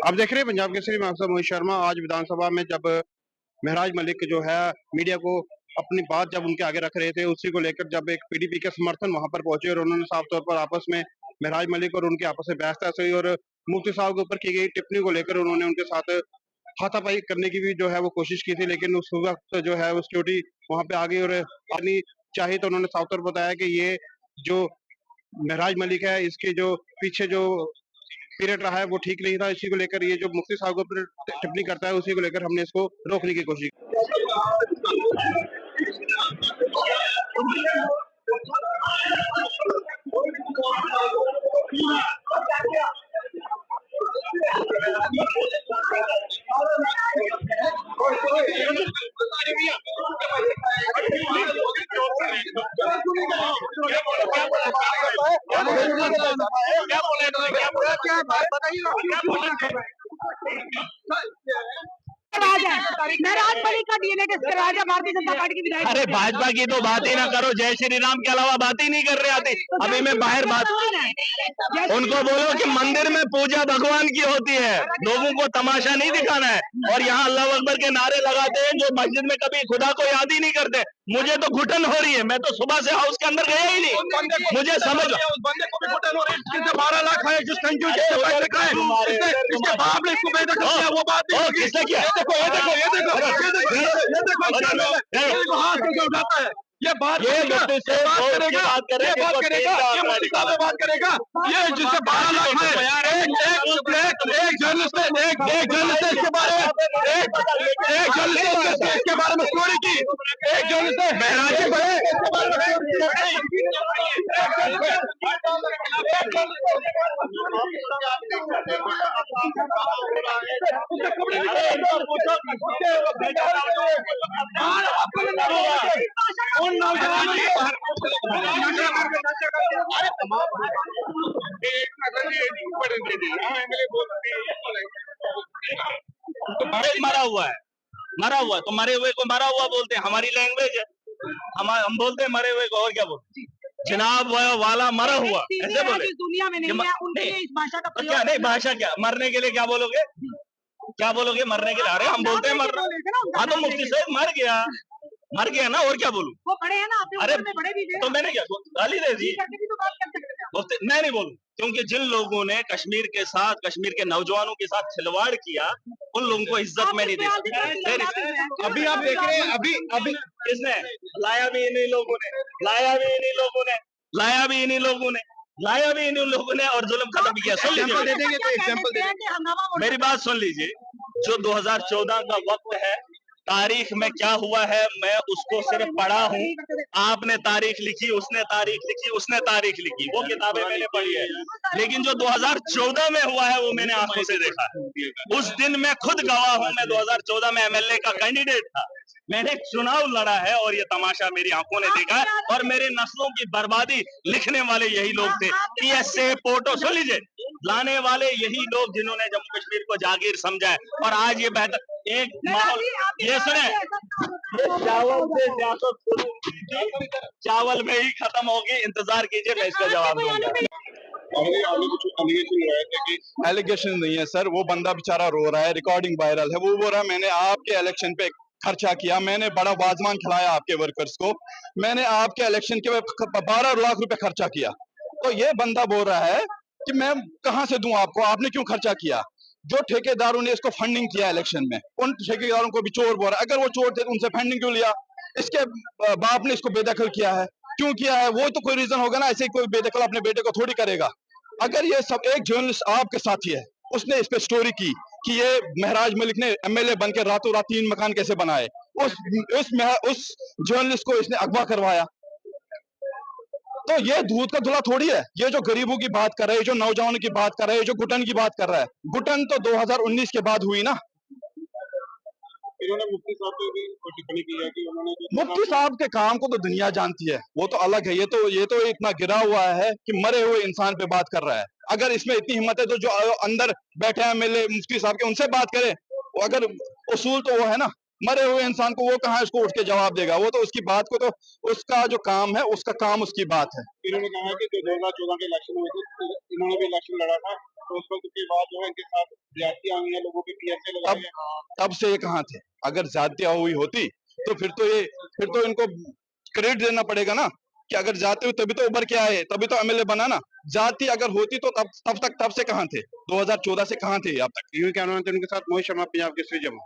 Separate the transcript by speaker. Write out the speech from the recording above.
Speaker 1: आप देख रहे हैं पंजाब केसरी, मैं आपसे मोहित शर्मा। आज विधानसभा में जब महराज मलिक जो है मीडिया को अपनी बात जब उनके आगे रख रहे थे, उसी को लेकर जब एक पीडीपी के समर्थन वहां पर पहुंचे और उन्होंने साफ तौर पर आपस में महराज मलिक और उनके आपस में बहस हुई और मुफ्ती साहब के ऊपर की गई टिप्पणी को लेकर उन्होंने उनके साथ हाथापाई करने की भी जो है वो कोशिश की थी, लेकिन उस वक्त जो है वो सिक्योरिटी वहां पे आ गई और आनी चाहिए तो उन्होंने साफ तौर पर बताया कि ये जो महराज मलिक है इसके जो पीछे जो पीरियड रहा है वो ठीक नहीं था। इसी को लेकर ये जो मुफ्ती साहब को टिप्पणी करता है उसी को लेकर हमने इसको रोकने की कोशिश
Speaker 2: महराज मलिक का डीएनए किस तरह है भारतीय जनता पार्टी की विधायक?
Speaker 3: अरे भाजपा की तो बात ही ना करो, जय श्री राम के अलावा बात ही नहीं कर रहे आते। अभी मैं बाहर बात उनको बोलो कि मंदिर में पूजा भगवान की होती है, लोगों को तमाशा नहीं दिखाना है। और यहाँ अल्लाह अकबर के नारे लगाते हैं जो मस्जिद में कभी खुदा को याद ही नहीं करते। मुझे तो घुटन हो रही है, मैं तो सुबह से हाउस के अंदर गया ही नहीं। मुझे समझ
Speaker 4: उस बंदे को भी घुटन हो रही है जिसने 12 लाख है, जिस कंजूस इसके बाप ने इसको बेदखल किया, वो बात नहीं होगी।
Speaker 3: किसने किया?
Speaker 4: ये देखो हाथ करके उठाता है। ये बात
Speaker 3: ये
Speaker 4: करेगा,
Speaker 3: मुफ्ती
Speaker 4: ये
Speaker 3: से
Speaker 4: बात
Speaker 3: बात
Speaker 4: करेगा,
Speaker 3: करें,
Speaker 4: ये बात
Speaker 3: इनको
Speaker 4: करेगा,
Speaker 3: तीन
Speaker 4: ये मुफ्ती साहब बात करेगा। ये जिससे 12 लाख है, एक जर्नलिस्ट ने एक जर्नलिस्ट ने इसके बारे में एक जर्नलिस्ट ने इसके बारे में स्टोरी की। एक जर्नलिस्ट ने महराज के बारे
Speaker 3: मरा हुआ है तो मरे हुए को मरा हुआ बोलते हैं, हमारी लैंग्वेज है। हम बोलते हैं मरे हुए को, और क्या बोलते हैं? जनाब वाला मरा हुआ ऐसे बोले।
Speaker 2: दुनिया में नहीं है उनके लिए इस भाषा का
Speaker 3: तो क्या नहीं, भाषा क्या, मरने के लिए क्या बोलोगे? क्या बोलोगे मरने के लिए? अरे हम बोलते हैं मरना। हाँ तो मुफ्ती साहब मर गया ना, और क्या बोलूं?
Speaker 2: वो बड़े हैं ना,
Speaker 3: अरे
Speaker 2: में बड़े भी थे।
Speaker 3: तो मैंने क्या गाली दे दी?
Speaker 2: तो बात कर सकते हैं।
Speaker 3: मैं नहीं बोलूं, क्योंकि जिन लोगों ने कश्मीर के साथ, कश्मीर के नौजवानों के साथ खिलवाड़ किया, उन लोगों को इज्जत में नहीं दे सकते।
Speaker 4: अभी आप देख रहे हैं, अभी
Speaker 3: किसने लाया भी इन्हीं लोगों ने, लाया भी इन्हीं लोगों ने, लाया भी इन्हीं लोगों ने, लाया भी इन्हीं लोगों ने और जुल्म खत्म किया। सुन लीजिए,
Speaker 4: दे देंगे तो एग्जांपल दे देंगे।
Speaker 3: मेरी बात सुन लीजिए। जो 2014 का वक्त है, तारीख में क्या हुआ है मैं उसको सिर्फ पढ़ा हूँ। आपने तारीख लिखी, उसने तारीख लिखी, उसने तारीख लिखी, वो किताबें मैंने पढ़ी है। लेकिन जो 2014 में हुआ है वो मैंने आंखों से देखा है। उस दिन मैं खुद गवाह हूँ, मैं 2014 में एमएलए का कैंडिडेट था। मैंने चुनाव लड़ा है और ये तमाशा मेरी आंखों ने देखा है। और मेरे नस्लों की बर्बादी लिखने वाले यही लोग थे। पीएसए पोर्टो सुन लीजिए, लाने वाले यही लोग जिन्होंने जम्मू कश्मीर को जागीर समझा है। और आज ये बेहतर एक माहौल, ये सुने, ये चावल से सियासत शुरू, चावल में ही खत्म होगी। इंतजार कीजिए, मैं इसका जवाब दूंगा।
Speaker 4: एलिगेशन नहीं है सर, वो बंदा बेचारा रो रहा है, रिकॉर्डिंग वायरल है। वो बोल रहा है मैंने आपके इलेक्शन पे खर्चा किया, मैंने बड़ा वाजमान खिलाया आपके वर्कर्स को, मैंने आपके इलेक्शन के 12 लाख रुपए खर्चा किया। तो ये बंदा बोल रहा है कि मैं कहां से दूं आपको, आपने क्यों खर्चा किया? जो ठेकेदारों ने इसको फंडिंग किया इलेक्शन में, उन ठेकेदारों को भी चोर बोल रहा है। अगर वो चोर थे उनसे फंडिंग क्यों लिया? इसके बाप ने इसको बेदखल किया है, क्यों किया है? वो तो कोई रीजन होगा ना, ऐसे कोई बेदखल अपने बेटे को थोड़ी करेगा। अगर ये सब एक जर्नलिस्ट आपके साथी है, उसने इस पे स्टोरी की कि ये महराज मलिक ने एमएलए बनकर रातों रात 3 मकान कैसे बनाए, उस जर्नलिस्ट को इसने अगवा करवाया। तो ये दूध का धुला थोड़ी है। ये जो गरीबों की बात कर रहे हैं, जो नौजवानों की बात कर रहे हैं, जो घुटन की बात कर रहा है, घुटन तो 2019 के बाद हुई ना।
Speaker 1: इन्होंने मुफ्ती साहब पे भी टिप्पणी की है कि उन्होंने
Speaker 4: मुफ्ती साहब के काम को तो दुनिया जानती है, वो तो अलग है। ये तो इतना गिरा हुआ है कि मरे हुए इंसान पे बात कर रहा है। अगर इसमें इतनी हिम्मत है तो जो अंदर बैठे हैं एमएलए मुफ्ती साहब के, उनसे बात करे। अगर उसूल तो वो है ना, मरे हुए इंसान को वो कहाँ इसको उठ के जवाब देगा? वो तो उसकी बात को, तो उसका जो काम है, उसका काम उसकी बात है।
Speaker 1: इन्होंने कहा कि जो 2014 के इलेक्शन हुए थे, इन्होंने भी इलेक्शन लड़ा था तो उस वक्त के बाद जो है इनके साथ ज्यादतियां हुई हैं, लोगों के पीएसए लगाए
Speaker 4: तब
Speaker 1: गए।
Speaker 4: तब से ये कहाँ थे? अगर ज्यादतियां हुई होती तो फिर तो इनको क्रेडिट देना पड़ेगा ना कि अगर जाते हुए तभी तो उभर के आए, तभी तो एमएलए बना ना। जाति अगर होती तो तब से कहाँ थे? 2014 से कहाँ थे अब तक?
Speaker 1: यूं क्या नाम थे उनके साथ? मोहित शर्मा, पंजाब केसरी, जम्मू।